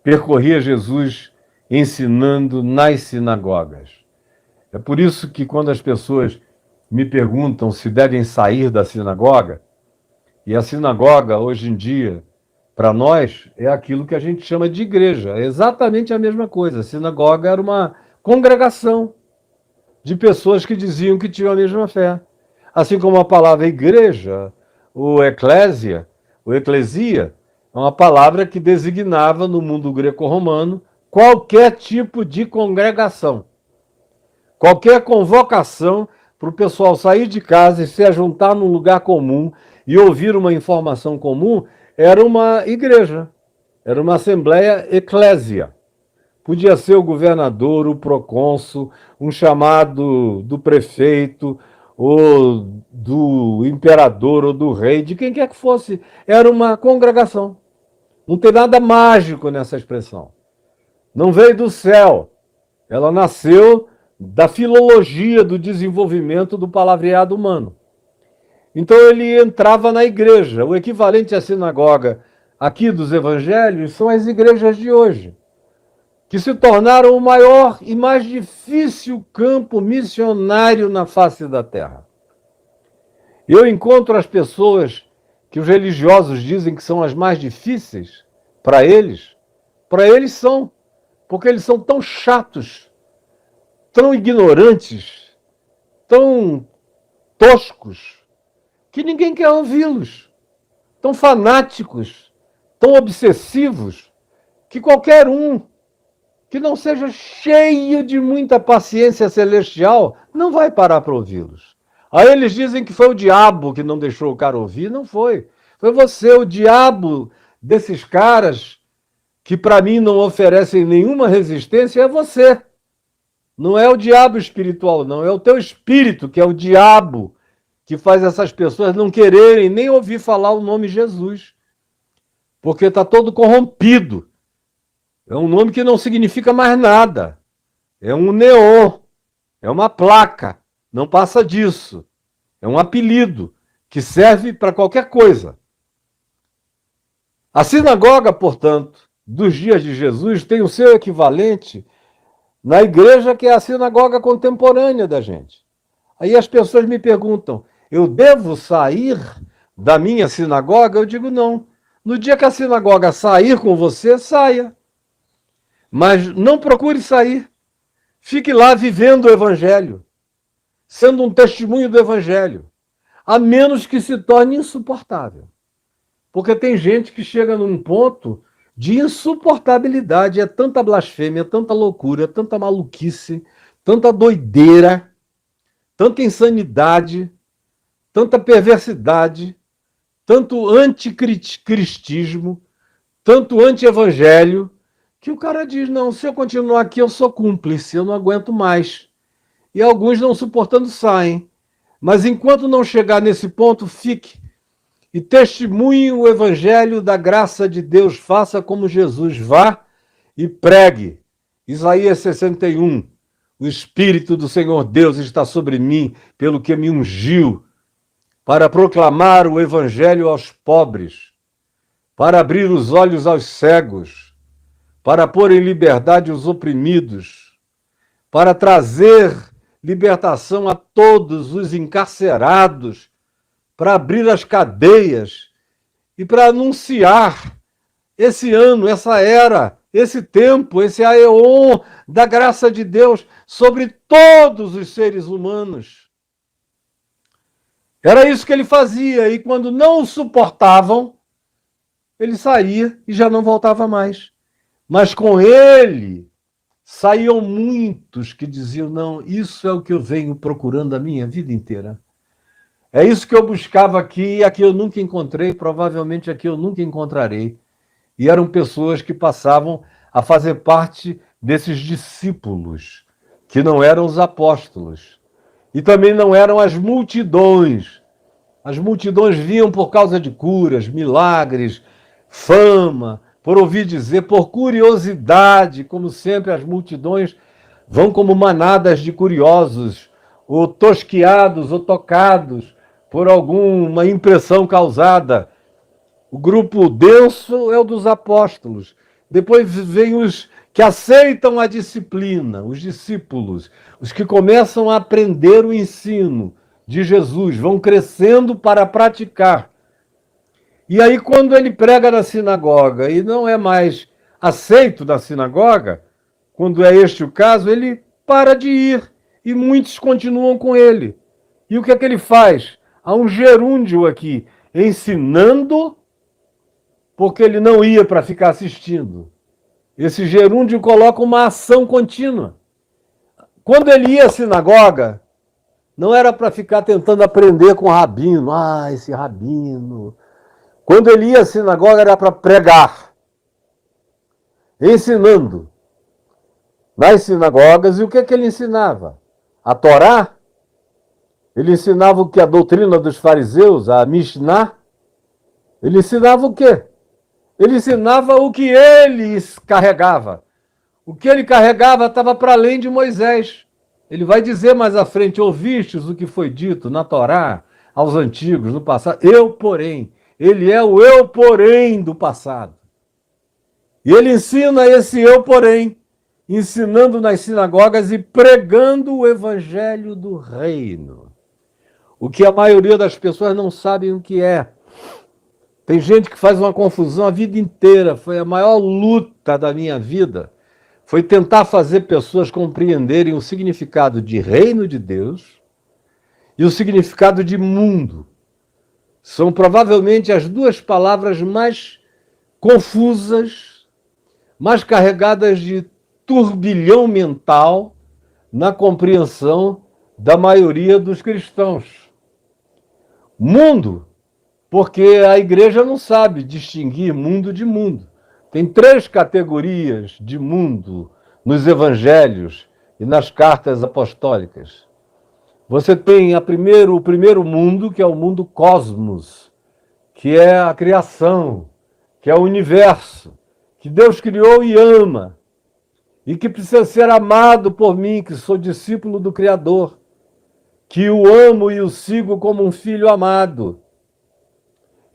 percorria Jesus ensinando nas sinagogas. É por isso que quando as pessoas me perguntam se devem sair da sinagoga, e a sinagoga hoje em dia, para nós, é aquilo que a gente chama de igreja, é exatamente a mesma coisa. A sinagoga era uma congregação de pessoas que diziam que tinham a mesma fé. Assim como a palavra igreja, o eclésia, o eclesia, é uma palavra que designava no mundo greco-romano qualquer tipo de congregação, qualquer convocação para o pessoal sair de casa e se ajuntar num lugar comum e ouvir uma informação comum, era uma igreja, era uma assembleia eclésia. Podia ser o governador, o procônsul, um chamado do prefeito, ou do imperador, ou do rei, de quem quer que fosse. Era uma congregação. Não tem nada mágico nessa expressão. Não veio do céu. Ela nasceu da filologia do desenvolvimento do palavreado humano. Então ele entrava na igreja. O equivalente à sinagoga aqui dos evangelhos são as igrejas de hoje, que se tornaram o maior e mais difícil campo missionário na face da terra. Eu encontro as pessoas que os religiosos dizem que são as mais difíceis, para eles são, porque eles são tão chatos, tão ignorantes, tão toscos, que ninguém quer ouvi-los, tão fanáticos, tão obsessivos, que qualquer um que não seja cheio de muita paciência celestial, não vai parar para ouvi-los. Aí eles dizem que foi o diabo que não deixou o cara ouvir. Não foi. Foi você, o diabo desses caras que para mim não oferecem nenhuma resistência, é você. Não é o diabo espiritual, não. É o teu espírito, que é o diabo, que faz essas pessoas não quererem nem ouvir falar o nome Jesus. Porque está todo corrompido. É um nome que não significa mais nada. É um neon. É uma placa. Não passa disso. É um apelido que serve para qualquer coisa. A sinagoga, portanto, dos dias de Jesus tem o seu equivalente na igreja, que é a sinagoga contemporânea da gente. Aí as pessoas me perguntam, eu devo sair da minha sinagoga? Eu digo não. No dia que a sinagoga sair com você, saia. Mas não procure sair. Fique lá vivendo o evangelho, sendo um testemunho do evangelho, a menos que se torne insuportável. Porque tem gente que chega num ponto de insuportabilidade, é tanta blasfêmia, tanta loucura, tanta maluquice, tanta doideira, tanta insanidade, tanta perversidade, tanto anticristismo, tanto anti-evangelho, que o cara diz, não, se eu continuar aqui eu sou cúmplice, eu não aguento mais. E alguns não suportando saem. Mas enquanto não chegar nesse ponto, fique e testemunhe o evangelho da graça de Deus, faça como Jesus, vá e pregue. Isaías 61, o Espírito do Senhor Deus está sobre mim, pelo que me ungiu, para proclamar o evangelho aos pobres, para abrir os olhos aos cegos, para pôr em liberdade os oprimidos, para trazer libertação a todos os encarcerados, para abrir as cadeias e para anunciar esse ano, essa era, esse tempo, esse aeon da graça de Deus sobre todos os seres humanos. Era isso que ele fazia, e quando não o suportavam, ele saía e já não voltava mais. Mas com ele saíam muitos que diziam, não, isso é o que eu venho procurando a minha vida inteira. É isso que eu buscava aqui, e aqui eu nunca encontrei, provavelmente aqui eu nunca encontrarei. E eram pessoas que passavam a fazer parte desses discípulos, que não eram os apóstolos. E também não eram as multidões. As multidões vinham por causa de curas, milagres, fama, por ouvir dizer, por curiosidade, como sempre as multidões vão como manadas de curiosos, ou tosquiados ou tocados por alguma impressão causada. O grupo denso é o dos apóstolos, Depois vem os que aceitam a disciplina, os discípulos, os que começam a aprender o ensino de Jesus, vão crescendo para praticar. E aí, quando ele prega na sinagoga e não é mais aceito na sinagoga, quando é este o caso, ele para de ir e muitos continuam com ele. E o que é que ele faz? Há um gerúndio aqui, ensinando, porque ele não ia para ficar assistindo. Esse gerúndio coloca uma ação contínua. Quando ele ia à sinagoga, não era para ficar tentando aprender com o rabino. Ah, esse rabino. Quando ele ia à sinagoga, era para pregar, ensinando nas sinagogas. E o que é que ele ensinava? A Torá? Ele ensinava o que? A doutrina dos fariseus, a Mishnah? Ele ensinava o quê? Ele ensinava o que ele carregava. O que ele carregava estava para além de Moisés. Ele vai dizer mais à frente: ouvistes o que foi dito na Torá aos antigos, no passado. Eu, porém. Ele é o eu, porém, do passado. E ele ensina esse eu, porém, ensinando nas sinagogas e pregando o evangelho do reino. O que a maioria das pessoas não sabem o que é. Tem gente que faz uma confusão a vida inteira. Foi a maior luta da minha vida. Foi tentar fazer pessoas compreenderem o significado de reino de Deus e o significado de mundo. São provavelmente as duas palavras mais confusas, mais carregadas de turbilhão mental na compreensão da maioria dos cristãos. Mundo, porque a igreja não sabe distinguir mundo de mundo. Tem 3 categorias de mundo nos evangelhos e nas cartas apostólicas. Você tem o primeiro mundo, que é o mundo cosmos, que é a criação, que é o universo, que Deus criou e ama, e que precisa ser amado por mim, que sou discípulo do Criador, que o amo e o sigo como um filho amado.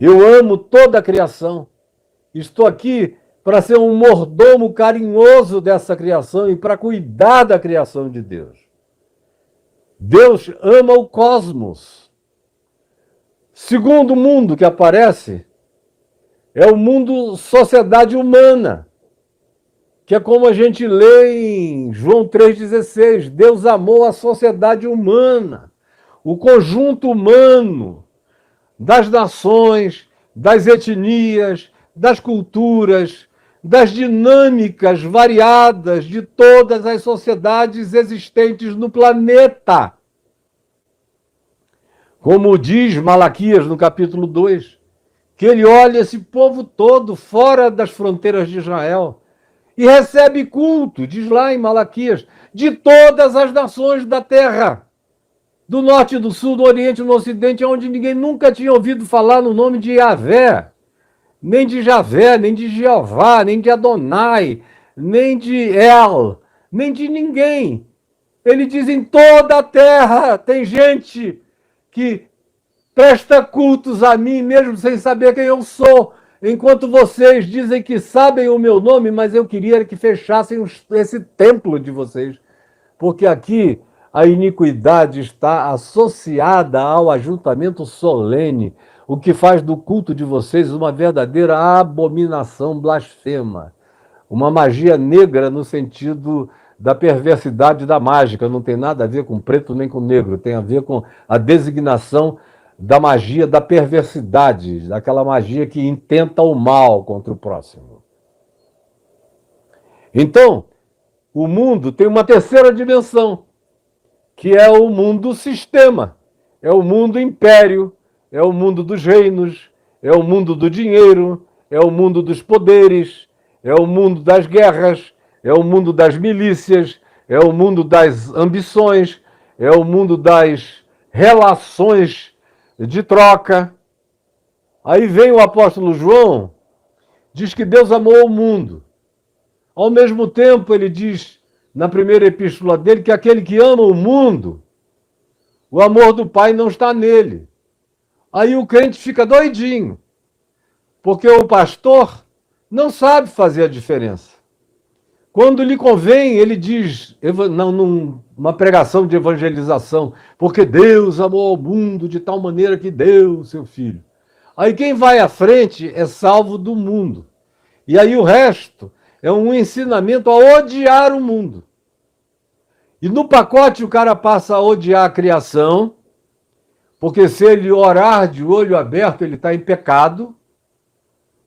Eu amo toda a criação. Estou aqui para ser um mordomo carinhoso dessa criação e para cuidar da criação de Deus. Deus ama o cosmos. Segundo mundo que aparece é o mundo sociedade humana, que é como a gente lê em João 3,16. Deus amou a sociedade humana, o conjunto humano das nações, das etnias, das culturas, das dinâmicas variadas de todas as sociedades existentes no planeta. Como diz Malaquias no capítulo 2, que ele olha esse povo todo fora das fronteiras de Israel e recebe culto, diz lá em Malaquias, de todas as nações da terra, do norte, do sul, do oriente, do ocidente, onde ninguém nunca tinha ouvido falar no nome de Yahvé, nem de Javé, nem de Jeová, nem de Adonai, nem de El, nem de ninguém. Ele diz: em toda a terra tem gente que presta cultos a mim, mesmo sem saber quem eu sou, enquanto vocês dizem que sabem o meu nome, mas eu queria que fechassem esse templo de vocês, porque aqui a iniquidade está associada ao ajuntamento solene, o que faz do culto de vocês uma verdadeira abominação blasfema. Uma magia negra no sentido da perversidade da mágica. Não tem nada a ver com preto nem com negro. Tem a ver com a designação da magia da perversidade, daquela magia que intenta o mal contra o próximo. Então, o mundo tem uma terceira dimensão, que é o mundo sistema, é o mundo império, é o mundo dos reinos, é o mundo do dinheiro, é o mundo dos poderes, é o mundo das guerras, é o mundo das milícias, é o mundo das ambições, é o mundo das relações de troca. Aí vem o apóstolo João, diz que Deus amou o mundo. Ao mesmo tempo, ele diz na primeira epístola dele que aquele que ama o mundo, o amor do Pai não está nele. Aí o crente fica doidinho, porque o pastor não sabe fazer a diferença. Quando lhe convém, ele diz, numa pregação de evangelização, porque Deus amou ao mundo de tal maneira que deu o seu filho. Aí quem vai à frente é salvo do mundo. E aí o resto é um ensinamento a odiar o mundo. E no pacote o cara passa a odiar a criação, porque se ele orar de olho aberto, ele está em pecado,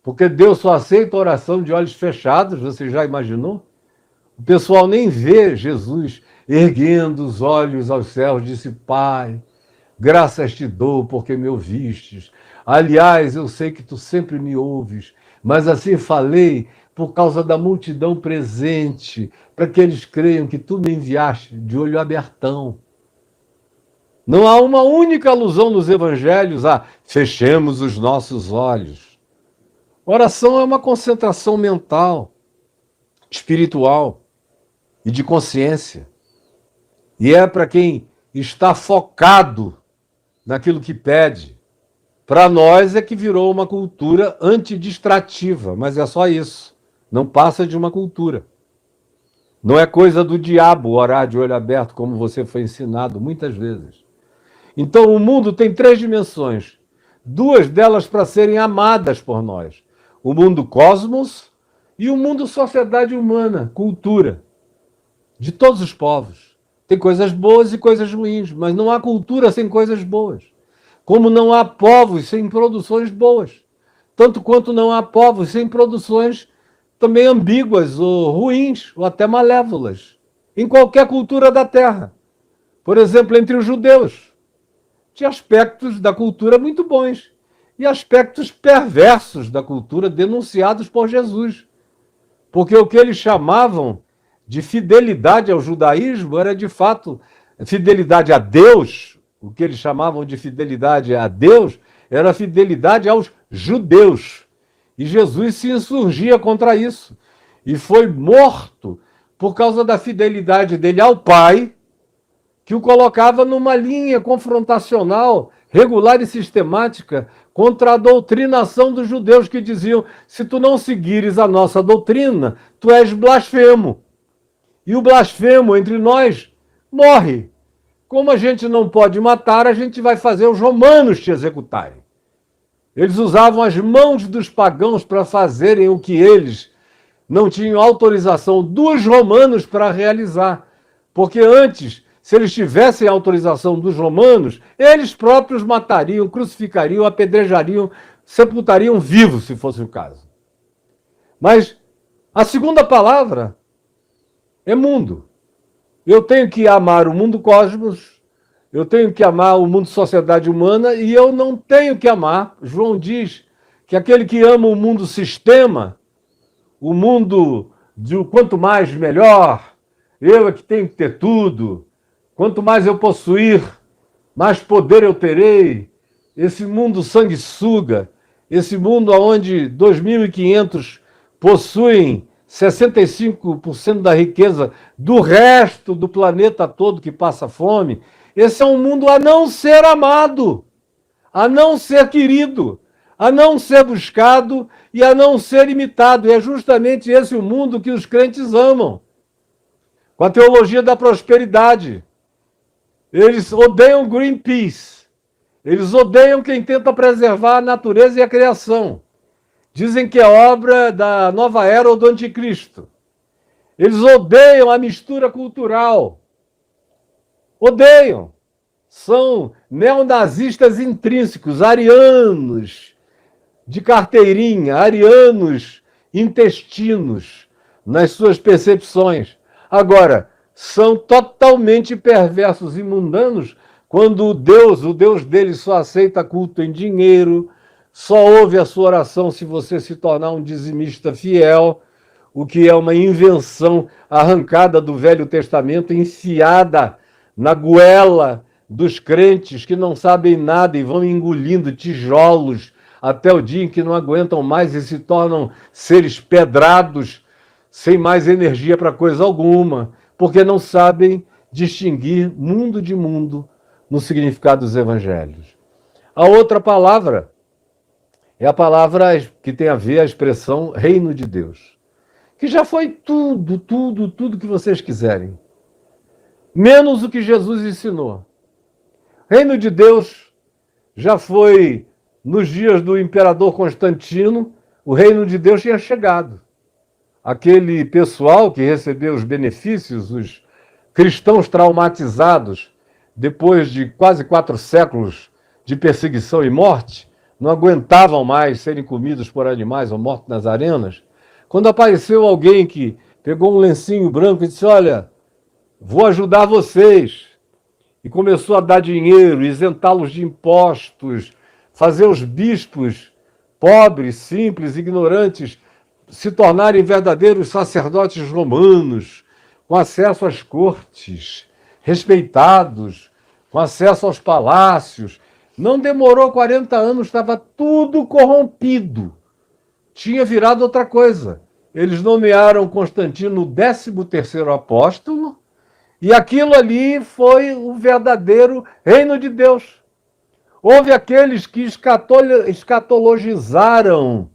porque Deus só aceita oração de olhos fechados, você já imaginou? O pessoal nem vê Jesus erguendo os olhos aos céus, disse, Pai, graças te dou porque me ouvistes. Aliás, eu sei que tu sempre me ouves, mas assim falei por causa da multidão presente, para que eles creiam que tu me enviaste de olho abertão. Não há uma única alusão nos evangelhos a fechemos os nossos olhos. Oração é uma concentração mental, espiritual e de consciência. E é para quem está focado naquilo que pede. Para nós é que virou uma cultura antidistrativa, mas é só isso. Não passa de uma cultura. Não é coisa do diabo orar de olho aberto, como você foi ensinado muitas vezes. Então o mundo tem 3 dimensões. 2 delas para serem amadas por nós. O mundo cosmos e o mundo sociedade humana, cultura. De todos os povos. Tem coisas boas e coisas ruins, mas não há cultura sem coisas boas. Como não há povos sem produções boas. Tanto quanto não há povos sem produções também ambíguas ou ruins, ou até malévolas. Em qualquer cultura da Terra. Por exemplo, entre os judeus. Tinha aspectos da cultura muito bons. E aspectos perversos da cultura denunciados por Jesus. Porque o que eles chamavam de fidelidade ao judaísmo era, de fato, fidelidade a Deus. O que eles chamavam de fidelidade a Deus era fidelidade aos judeus. E Jesus se insurgia contra isso. E foi morto por causa da fidelidade dele ao Pai, que o colocava numa linha confrontacional, regular e sistemática, contra a doutrinação dos judeus que diziam, se tu não seguires a nossa doutrina, tu és blasfemo. E o blasfemo entre nós morre. Como a gente não pode matar, a gente vai fazer os romanos te executarem. Eles usavam as mãos dos pagãos para fazerem o que eles não tinham autorização dos romanos para realizar. Porque antes, se eles tivessem autorização dos romanos, eles próprios matariam, crucificariam, apedrejariam, sepultariam vivos, se fosse o caso. Mas a segunda palavra é mundo. Eu tenho que amar o mundo cosmos, eu tenho que amar o mundo sociedade humana e eu não tenho que amar. João diz que aquele que ama o mundo sistema, o mundo de quanto mais melhor, eu é que tenho que ter tudo, quanto mais eu possuir, mais poder eu terei. Esse mundo sanguessuga, esse mundo onde 2.500 possuem 65% da riqueza do resto do planeta todo que passa fome, esse é um mundo a não ser amado, a não ser querido, a não ser buscado e a não ser imitado. E é justamente esse o mundo que os crentes amam. Com a teologia da prosperidade. Eles odeiam Greenpeace. Eles odeiam quem tenta preservar a natureza e a criação. Dizem que é obra da nova era ou do anticristo. Eles odeiam a mistura cultural. Odeiam. São neonazistas intrínsecos, arianos de carteirinha, arianos intestinos nas suas percepções. Agora, são totalmente perversos e mundanos quando o Deus deles só aceita culto em dinheiro, só ouve a sua oração se você se tornar um dizimista fiel, o que é uma invenção arrancada do Velho Testamento, enfiada na goela dos crentes que não sabem nada e vão engolindo tijolos até o dia em que não aguentam mais e se tornam seres pedrados, sem mais energia para coisa alguma, porque não sabem distinguir mundo de mundo no significado dos evangelhos. A outra palavra é a palavra que tem a ver a expressão reino de Deus, que já foi tudo que vocês quiserem, menos o que Jesus ensinou. Reino de Deus já foi nos dias do imperador Constantino, o reino de Deus tinha chegado. Aquele pessoal que recebeu os benefícios, os cristãos traumatizados, depois de quase 4 séculos de perseguição e morte, não aguentavam mais serem comidos por animais ou mortos nas arenas. Quando apareceu alguém que pegou um lencinho branco e disse: olha, vou ajudar vocês, e começou a dar dinheiro, isentá-los de impostos, fazer os bispos pobres, simples, ignorantes, se tornarem verdadeiros sacerdotes romanos, com acesso às cortes, respeitados, com acesso aos palácios. Não demorou 40 anos, estava tudo corrompido. Tinha virado outra coisa. Eles nomearam Constantino o 13º apóstolo, e aquilo ali foi o verdadeiro reino de Deus. Houve aqueles que escatologizaram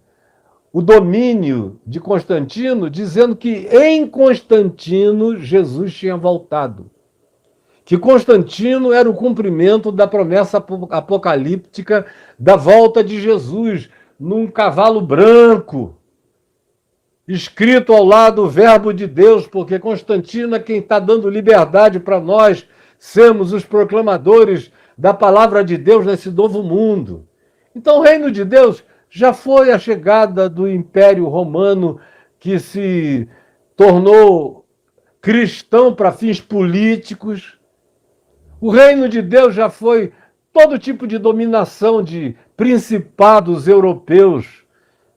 o domínio de Constantino, dizendo que em Constantino Jesus tinha voltado. Que Constantino era o cumprimento da promessa apocalíptica da volta de Jesus num cavalo branco, escrito ao lado o verbo de Deus, porque Constantino é quem está dando liberdade para nós sermos os proclamadores da palavra de Deus nesse novo mundo. Então o reino de Deus já foi a chegada do Império Romano, que se tornou cristão para fins políticos. O reino de Deus já foi todo tipo de dominação de principados europeus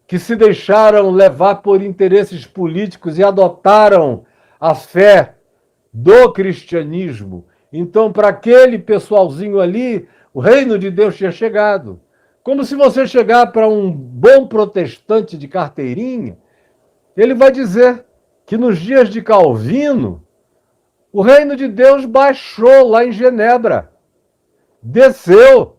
que se deixaram levar por interesses políticos e adotaram a fé do cristianismo. Então, para aquele pessoalzinho ali, o reino de Deus tinha chegado. Como se você chegar para um bom protestante de carteirinha, ele vai dizer que nos dias de Calvino, o reino de Deus baixou lá em Genebra, desceu.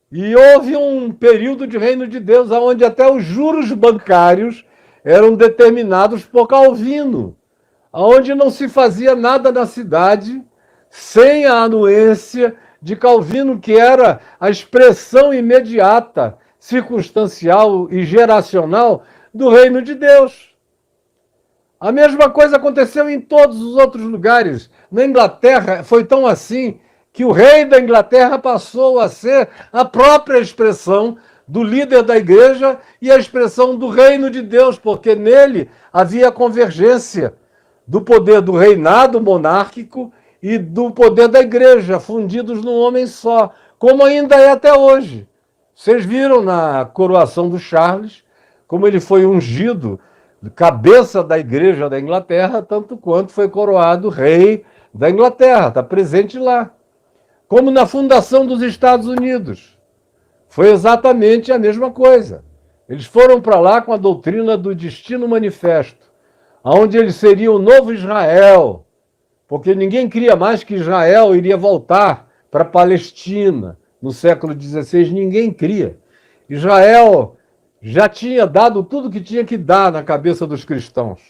E houve um período de reino de Deus onde até os juros bancários eram determinados por Calvino, onde não se fazia nada na cidade sem a anuência de Calvino, que era a expressão imediata, circunstancial e geracional do reino de Deus. A mesma coisa aconteceu em todos os outros lugares. Na Inglaterra foi tão assim que o rei da Inglaterra passou a ser a própria expressão do líder da igreja e a expressão do reino de Deus, porque nele havia convergência do poder do reinado monárquico e do poder da igreja, fundidos num homem só, como ainda é até hoje. Vocês viram na coroação do Charles, como ele foi ungido, cabeça da igreja da Inglaterra, tanto quanto foi coroado rei da Inglaterra, está presente lá. Como na fundação dos Estados Unidos. Foi exatamente a mesma coisa. Eles foram para lá com a doutrina do destino manifesto, onde eles seriam o novo Israel, porque ninguém cria mais que Israel iria voltar para a Palestina no século XVI, ninguém cria. Israel já tinha dado tudo que tinha que dar na cabeça dos cristãos.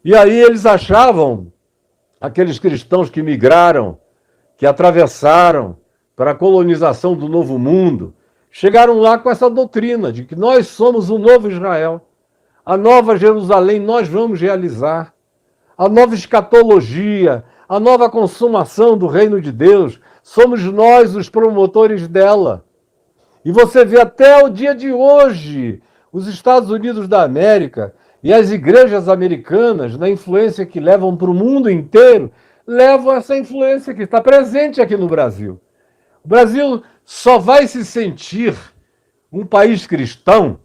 E aí eles achavam, aqueles cristãos que migraram, que atravessaram para a colonização do Novo Mundo, chegaram lá com essa doutrina de que nós somos o novo Israel, a nova Jerusalém nós vamos realizar, a nova escatologia, a nova consumação do reino de Deus, somos nós os promotores dela. E você vê até o dia de hoje, os Estados Unidos da América e as igrejas americanas, na influência que levam para o mundo inteiro, levam essa influência que está presente aqui no Brasil. O Brasil só vai se sentir um país cristão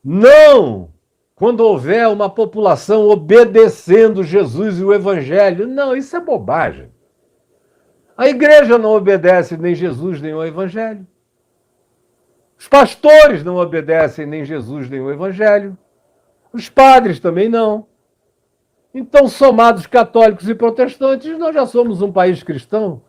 não quando houver uma população obedecendo Jesus e o Evangelho. Não, isso é bobagem. A igreja não obedece nem Jesus nem o Evangelho. Os pastores não obedecem nem Jesus nem o Evangelho. Os padres também não. Então, somados católicos e protestantes, nós já somos um país cristão.